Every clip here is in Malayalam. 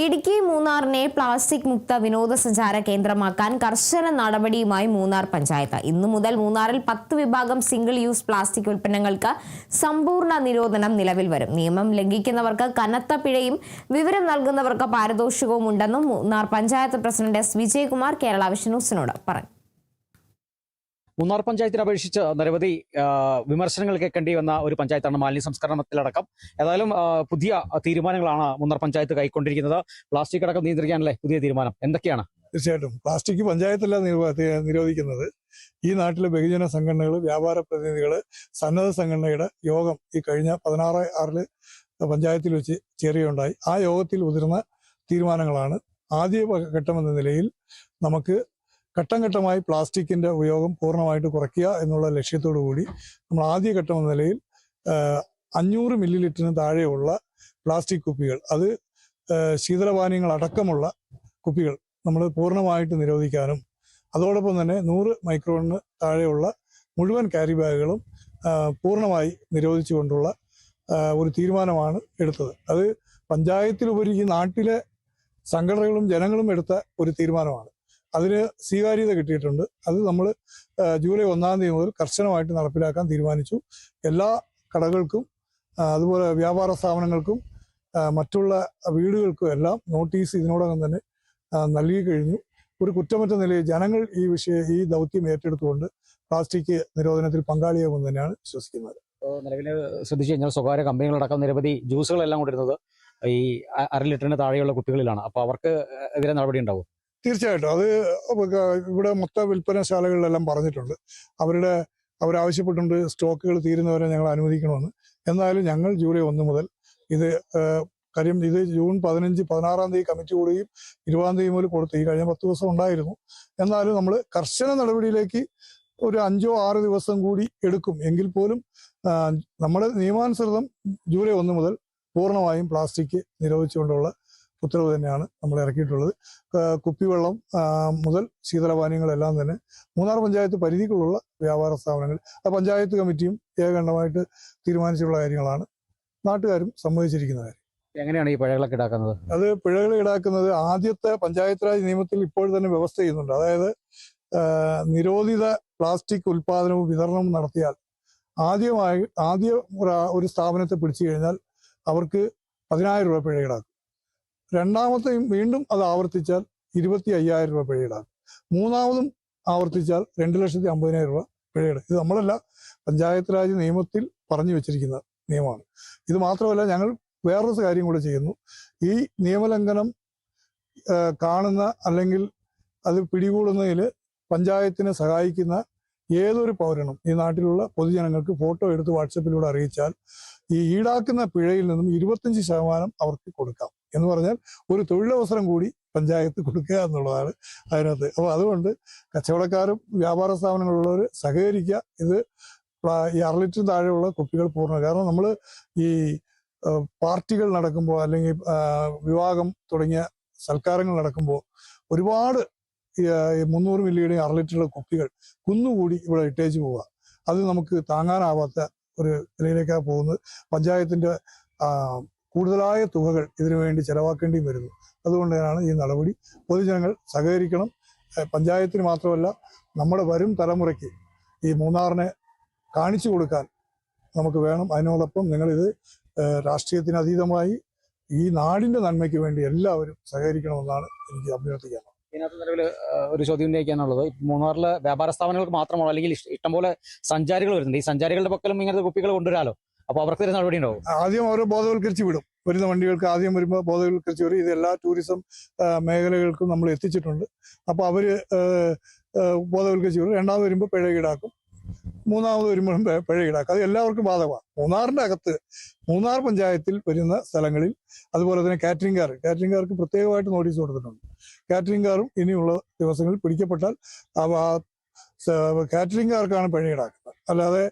ഇടുക്കി മൂന്നാറിനെ പ്ലാസ്റ്റിക് മുക്ത വിനോദസഞ്ചാര കേന്ദ്രമാക്കാൻ കർശന നടപടിയുമായി മൂന്നാർ പഞ്ചായത്ത്. ഇന്നു മുതൽ മൂന്നാറിൽ 10 വിഭാഗം സിംഗിൾ യൂസ് പ്ലാസ്റ്റിക് ഉൽപ്പന്നങ്ങൾക്ക് സമ്പൂർണ്ണ നിരോധനം നിലവിൽ വരും. നിയമം ലംഘിക്കുന്നവർക്ക് കനത്ത പിഴയും വിവരം നൽകുന്നവർക്ക് പാരിതോഷികവും ഉണ്ടെന്നും Munnar panchayat president S Vijayakumar Kerala Vision ന്യൂസിനോട് പറഞ്ഞു. മൂന്നാർ പഞ്ചായത്തിനെ അപേക്ഷിച്ച് നിരവധി വിമർശനങ്ങൾ കേൾക്കേണ്ടി വന്ന ഒരു പഞ്ചായത്താണ് മാലിന്യ സംസ്കരണത്തിലടക്കം. ഏതായാലും പുതിയ തീരുമാനങ്ങളാണ് മൂന്നാർ പഞ്ചായത്ത് കൈക്കൊണ്ടിരിക്കുന്നത്. പ്ലാസ്റ്റിക് അടക്കം നിയന്ത്രിക്കാനല്ലേ പുതിയ തീരുമാനം? എന്തൊക്കെയാണ്? തീർച്ചയായിട്ടും പ്ലാസ്റ്റിക് പഞ്ചായത്തല്ല നിരോധിക്കുന്നത്. ഈ നാട്ടിലെ ബഹുജന സംഘടനകൾ, വ്യാപാര പ്രതിനിധികൾ, സന്നദ്ധ സംഘടനയുടെ യോഗം ഈ കഴിഞ്ഞ 16/6 പഞ്ചായത്തിൽ വെച്ച് ചേരുകയുണ്ടായി. ആ യോഗത്തിൽ ഉതിർന്ന തീരുമാനങ്ങളാണ്. ആദ്യ ഘട്ടമെന്ന നിലയിൽ നമുക്ക് ഘട്ടം ഘട്ടമായി പ്ലാസ്റ്റിക്കിന്റെ ഉപയോഗം പൂർണ്ണമായിട്ട് കുറയ്ക്കുക എന്നുള്ള ലക്ഷ്യത്തോടു കൂടി നമ്മൾ ആദ്യ ഘട്ടം എന്ന നിലയിൽ 500 മില്ലി താഴെയുള്ള പ്ലാസ്റ്റിക് കുപ്പികൾ, അത് ശീതളപാനീയങ്ങൾ അടക്കമുള്ള കുപ്പികൾ നമ്മൾ പൂർണ്ണമായിട്ട് നിരോധിക്കാനും അതോടൊപ്പം തന്നെ 100 മൈക്രോണിന് താഴെയുള്ള മുഴുവൻ ക്യാരി ബാഗുകളും പൂർണ്ണമായി നിരോധിച്ചുകൊണ്ടുള്ള ഒരു തീരുമാനമാണ് എടുത്തത്. അത് പഞ്ചായത്തിലുപരി ഈ നാട്ടിലെ സംഘടനകളും ജനങ്ങളും എടുത്ത ഒരു തീരുമാനമാണ്. അതിന് സ്വീകാര്യത കിട്ടിയിട്ടുണ്ട്. അത് നമ്മൾ ജൂലൈ 1-ാം തീയതി മുതൽ കർശനമായിട്ട് നടപ്പിലാക്കാൻ തീരുമാനിച്ചു. എല്ലാ കടകൾക്കും അതുപോലെ വ്യാപാര സ്ഥാപനങ്ങൾക്കും മറ്റുള്ള വീടുകൾക്കും എല്ലാം നോട്ടീസ് ഇതിനോടകം തന്നെ നൽകി കഴിഞ്ഞു. ഒരു കുറ്റമറ്റ നിലയിൽ ജനങ്ങൾ ഈ ദൗത്യം ഏറ്റെടുത്തുകൊണ്ട് പ്ലാസ്റ്റിക് നിരോധനത്തിൽ പങ്കാളിയാകുമെന്ന് തന്നെയാണ് വിശ്വസിക്കുന്നത്. നിലവിൽ ശ്രദ്ധിച്ചു കഴിഞ്ഞാൽ സ്വകാര്യ കമ്പനികളടക്കം നിരവധി ജ്യൂസുകളെല്ലാം കൊണ്ടിരുന്നത് ഈ 1/2 ലിറ്ററിന് താഴെയുള്ള കുപ്പികളിലാണ്. അപ്പോൾ അവർക്ക് എതിരെ നടപടി ഉണ്ടാവും? തീർച്ചയായിട്ടും. അത് ഇവിടെ മൊത്ത വിൽപ്പനശാലകളിലെല്ലാം പറഞ്ഞിട്ടുണ്ട്. അവരാവശ്യപ്പെട്ടുണ്ട് സ്റ്റോക്കുകൾ തീരുന്നവരെ ഞങ്ങൾ അനുവദിക്കണമെന്ന്. എന്നാലും ഞങ്ങൾ ജൂലൈ 1 മുതൽ ഇത് ജൂൺ 15-16-ാം തീയതി കമ്മിറ്റി കൂടുകയും 20-ാം തീയതി മുതൽ കൊടുത്തു. ഈ കഴിഞ്ഞ 10 ദിവസം ഉണ്ടായിരുന്നു. എന്നാലും നമ്മൾ കർശന നടപടിയിലേക്ക് ഒരു 5-6 ദിവസം കൂടി എടുക്കും. എങ്കിൽ പോലും നമ്മുടെ നിയമാനുസൃതം ജൂലൈ 1 മുതൽ പൂർണ്ണമായും പ്ലാസ്റ്റിക് നിരോധിച്ചുകൊണ്ടുള്ള ഉത്തരവ് തന്നെയാണ് നമ്മൾ ഇറക്കിയിട്ടുള്ളത്. കുപ്പിവെള്ളം മുതൽ ശീതളപാനീയങ്ങളെല്ലാം തന്നെ മൂന്നാർ പഞ്ചായത്ത് പരിധിക്കുള്ള വ്യാപാര സ്ഥാപനങ്ങൾ പഞ്ചായത്ത് കമ്മിറ്റിയും ഏകണ്ഠമായിട്ട് തീരുമാനിച്ചിട്ടുള്ള കാര്യങ്ങളാണ്. നാട്ടുകാരും സമ്മതിച്ചിരിക്കുന്ന കാര്യം. എങ്ങനെയാണ് ഈ പിഴകളൊക്കെ ഈടാക്കുന്നത്? അത് പിഴകൾ ഈടാക്കുന്നത് ആദ്യത്തെ പഞ്ചായത്ത് രാജ് നിയമത്തിൽ ഇപ്പോൾ തന്നെ വ്യവസ്ഥ ചെയ്യുന്നുണ്ട്. അതായത് നിരോധിത പ്ലാസ്റ്റിക് ഉൽപാദനവും വിതരണവും നടത്തിയാൽ ആദ്യ ഒരു സ്ഥാപനത്തെ പിടിച്ചു കഴിഞ്ഞാൽ അവർക്ക് 10,000 രൂപ പിഴ ഈടാക്കും. രണ്ടാമത്തെയും വീണ്ടും അത് ആവർത്തിച്ചാൽ 25,000 രൂപ പിഴ ഈടാക്കും. മൂന്നാമതും ആവർത്തിച്ചാൽ 2,50,000 രൂപ പിഴ ഈടാക്കും. ഇത് നമ്മളല്ല, പഞ്ചായത്ത് രാജ് നിയമത്തിൽ പറഞ്ഞു വെച്ചിരിക്കുന്ന നിയമമാണ്. ഇത് മാത്രമല്ല, ഞങ്ങൾ വേറൊരു കാര്യം കൂടെ ചെയ്യുന്നു. ഈ നിയമലംഘനം കാണുന്ന അല്ലെങ്കിൽ അത് പിടികൂടുന്നതിൽ പഞ്ചായത്തിനെ സഹായിക്കുന്ന ഏതൊരു പൗരനും ഈ നാട്ടിലുള്ള പൊതുജനങ്ങൾക്ക് ഫോട്ടോ എടുത്ത് വാട്സപ്പിലൂടെ അറിയിച്ചാൽ ഈ ഈടാക്കുന്ന പിഴയിൽ നിന്നും 25% അവർക്ക് കൊടുക്കാം. എന്ന് പറഞ്ഞാൽ ഒരു തൊഴിലവസരം കൂടി പഞ്ചായത്ത് കൊടുക്കുക എന്നുള്ളതാണ് അതിനകത്ത്. അപ്പോൾ അതുകൊണ്ട് കച്ചവടക്കാരും വ്യാപാര സ്ഥാപനങ്ങളുള്ളവർ സഹകരിക്കുക. ഇത് ഈ 1/2 ലിറ്റർ താഴെയുള്ള കുപ്പികൾ പൂർണ്ണ. കാരണം നമ്മൾ ഈ പാർട്ടികൾ നടക്കുമ്പോൾ അല്ലെങ്കിൽ വിവാഹം തുടങ്ങിയ സൽക്കാരങ്ങൾ നടക്കുമ്പോൾ ഒരുപാട് 300 മില്ലിയുടെയും 1/2 ലിറ്ററുടെ കുപ്പികൾ കുന്നുകൂടി ഇവിടെ ഇട്ടേച്ച് പോവുക. അത് നമുക്ക് താങ്ങാനാവാത്ത ഒരു നിലയിലേക്കാണ് പോകുന്നത്. പഞ്ചായത്തിന്റെ കൂടുതലായ തുകകൾ ഇതിനു വേണ്ടി ചെലവാക്കേണ്ടിയും വരുന്നു. അതുകൊണ്ട് തന്നെയാണ് ഈ നടപടി. പൊതുജനങ്ങൾ സഹകരിക്കണം. പഞ്ചായത്തിന് മാത്രമല്ല, നമ്മുടെ വരും തലമുറയ്ക്ക് ഈ മൂന്നാറിനെ കാണിച്ചു കൊടുക്കാൻ നമുക്ക് വേണം. അതിനോടൊപ്പം നിങ്ങളിത് രാഷ്ട്രീയത്തിന് അതീതമായി ഈ നാടിന്റെ നന്മയ്ക്ക് വേണ്ടി എല്ലാവരും സഹകരിക്കണമെന്നാണ് എനിക്ക് അഭ്യർത്ഥിക്കാനുള്ളത്. ഇതിനകത്ത് നിലവിൽ ഒരു ചോദ്യം ഉന്നയിക്കാനുള്ളത്, മൂന്നാറിലെ വ്യാപാര സ്ഥാപനങ്ങൾക്ക് മാത്രമാണോ അല്ലെങ്കിൽ ഇഷ്ടംപോലെ സഞ്ചാരികൾ വരുന്നുണ്ട്? ഈ സഞ്ചാരികളുടെ പക്കലും ഇങ്ങനത്തെ കുപ്പികൾ കൊണ്ടുവരാലോ. അപ്പോൾ അവർക്ക് തന്നെ നടപടി ഉണ്ടാവും? ആദ്യം അവരെ ബോധവൽക്കരിച്ച് വിടും. വരുന്ന വണ്ടികൾക്ക് ആദ്യം വരുമ്പോൾ ബോധവൽക്കരിച്ച് വരും. ഇത് എല്ലാ ടൂറിസം മേഖലകൾക്കും നമ്മൾ എത്തിച്ചിട്ടുണ്ട്. അപ്പോൾ അവര് ബോധവൽക്കരിച്ച് വിടും. രണ്ടാമത് വരുമ്പോൾ പിഴ ഈടാക്കും. മൂന്നാമത് വരുമ്പോഴും പിഴ ഈടാക്കും. അത് എല്ലാവർക്കും ബാധകമാണ്. മൂന്നാറിന്റെ അകത്ത് മൂന്നാർ പഞ്ചായത്തിൽ വരുന്ന സ്ഥലങ്ങളിൽ അതുപോലെ തന്നെ കാറ്ററിംഗുകാർക്ക് പ്രത്യേകമായിട്ട് നോട്ടീസ് കൊടുത്തിട്ടുണ്ട്. കാറ്ററിംഗുകാരും ഇനിയുള്ള ദിവസങ്ങളിൽ പിടിക്കപ്പെട്ടാൽ കാറ്ററിംഗുകാർക്കാണ് പിഴ ഈടാക്കുന്നത്. അല്ലാതെ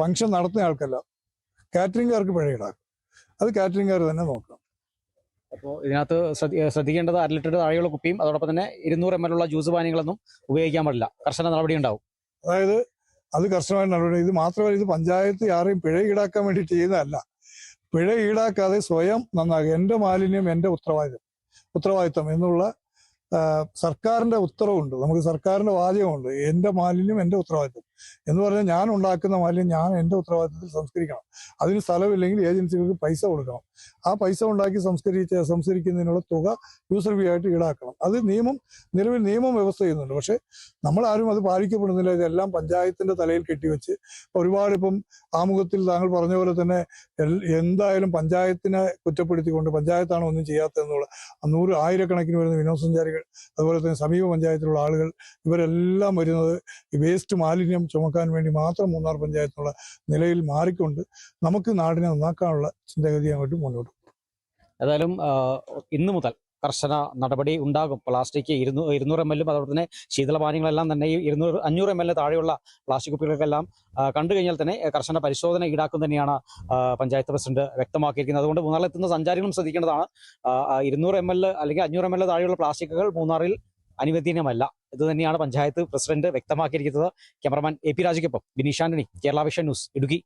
ഫംഗ്ഷൻ നടത്തുന്ന ആൾക്കല്ല, കാറ്ററിംഗുകാർക്ക് പിഴ ഈടാക്കും. അത് കാറ്ററിംഗുകാർ തന്നെ നോക്കണം. അപ്പോൾ ഇതിനകത്ത് ശ്രദ്ധിക്കേണ്ടത് 1/2 ലിറ്റർ താഴെയുള്ള കുപ്പിയും അതോടൊപ്പം തന്നെ 200 ml ഉള്ള ജ്യൂസ് പാനീയങ്ങളൊന്നും ഉപയോഗിക്കാൻ പാടില്ല. കർശന നടപടി ഉണ്ടാവും. അതായത് അത് കർശനമായ നടപടി. ഇത് മാത്രമല്ല, ഇത് പഞ്ചായത്ത് ആരെയും പിഴ ഈടാക്കാൻ വേണ്ടി ചെയ്യുന്നതല്ല. പിഴ ഈടാക്കാതെ സ്വയം നന്നാകുക. എൻ്റെ മാലിന്യം എൻ്റെ ഉത്തരവാദിത്വം. ഉത്തരവാദിത്തം എന്നുള്ള സർക്കാരിന്റെ ഉത്തരവുണ്ട്. നമുക്ക് സർക്കാരിന്റെ വാചകമുണ്ട്, എൻ്റെ മാലിന്യം എൻ്റെ ഉത്തരവാദിത്തം എന്ന് പറഞ്ഞാൽ ഞാൻ ഉണ്ടാക്കുന്ന മാലിന്യം ഞാൻ എൻ്റെ ഉത്തരവാദിത്തത്തിൽ സംസ്കരിക്കണം. അതിന് സ്ഥലമില്ലെങ്കിൽ ഏജൻസികൾക്ക് പൈസ കൊടുക്കണം. ആ പൈസ ഉണ്ടാക്കി സംസ്കരിക്കുന്നതിനുള്ള തുക യൂസർ ഫീ ആയിട്ട് ഈടാക്കണം. അത് നിലവിൽ നിയമം വ്യവസ്ഥ ചെയ്യുന്നുണ്ട്. പക്ഷെ നമ്മളാരും അത് പാലിക്കപ്പെടുന്നില്ല. ഇതെല്ലാം പഞ്ചായത്തിന്റെ തലയിൽ കെട്ടിവെച്ച് ഒരുപാട് ഇപ്പം ആമുഖത്തിൽ താങ്കൾ പറഞ്ഞ പോലെ തന്നെ എന്തായാലും പഞ്ചായത്തിനെ കുറ്റപ്പെടുത്തിക്കൊണ്ട് പഞ്ചായത്താണ് ഒന്നും ചെയ്യാത്തതെന്നുള്ള ആയിരക്കണക്കിന് വരുന്ന വിനോദസഞ്ചാരികൾ, അതുപോലെ തന്നെ സമീപ പഞ്ചായത്തിലുള്ള ആളുകൾ, ഇവരെല്ലാം വരുന്നത് ഈ വേസ്റ്റ് മാലിന്യം ചുമക്കാൻ വേണ്ടി മാത്രം മൂന്നാർ പഞ്ചായത്തിനുള്ള നിലയിൽ മാറിക്കൊണ്ട് നമുക്ക് നാടിനെ നന്നാക്കാനുള്ള ചിന്താഗതി അങ്ങോട്ട് മുന്നോട്ട്. ഏതായാലും ഇന്നു മുതൽ കർശന നടപടി ഉണ്ടാകും. പ്ലാസ്റ്റിക് 200 ml അതുപോലെ തന്നെ ശീതളപാനീയങ്ങളെല്ലാം തന്നെ ഈ 500 ml താഴെയുള്ള പ്ലാസ്റ്റിക് കുപ്പികൾക്കെല്ലാം കണ്ടു കഴിഞ്ഞാൽ തന്നെ കർശന പരിശോധന ഈടാക്കും തന്നെയാണ് പഞ്ചായത്ത് പ്രസിഡന്റ് വ്യക്തമാക്കിയിരിക്കുന്നത്. അതുകൊണ്ട് മൂന്നാറിലെത്തുന്ന സഞ്ചാരികളും ശ്രദ്ധിക്കേണ്ടതാണ്. 200 ml അല്ലെങ്കിൽ 500 ml താഴെയുള്ള പ്ലാസ്റ്റിക്കുകൾ മൂന്നാറിൽ അനുവദനീയമല്ല. ഇത് തന്നെയാണ് പഞ്ചായത്ത് പ്രസിഡന്റ് വ്യക്തമാക്കിയിരിക്കുന്നത്. ക്യാമറമാൻ AP രാജയ്ക്കൊപ്പം Bineesh Antony, Kerala Vision news, Idukki.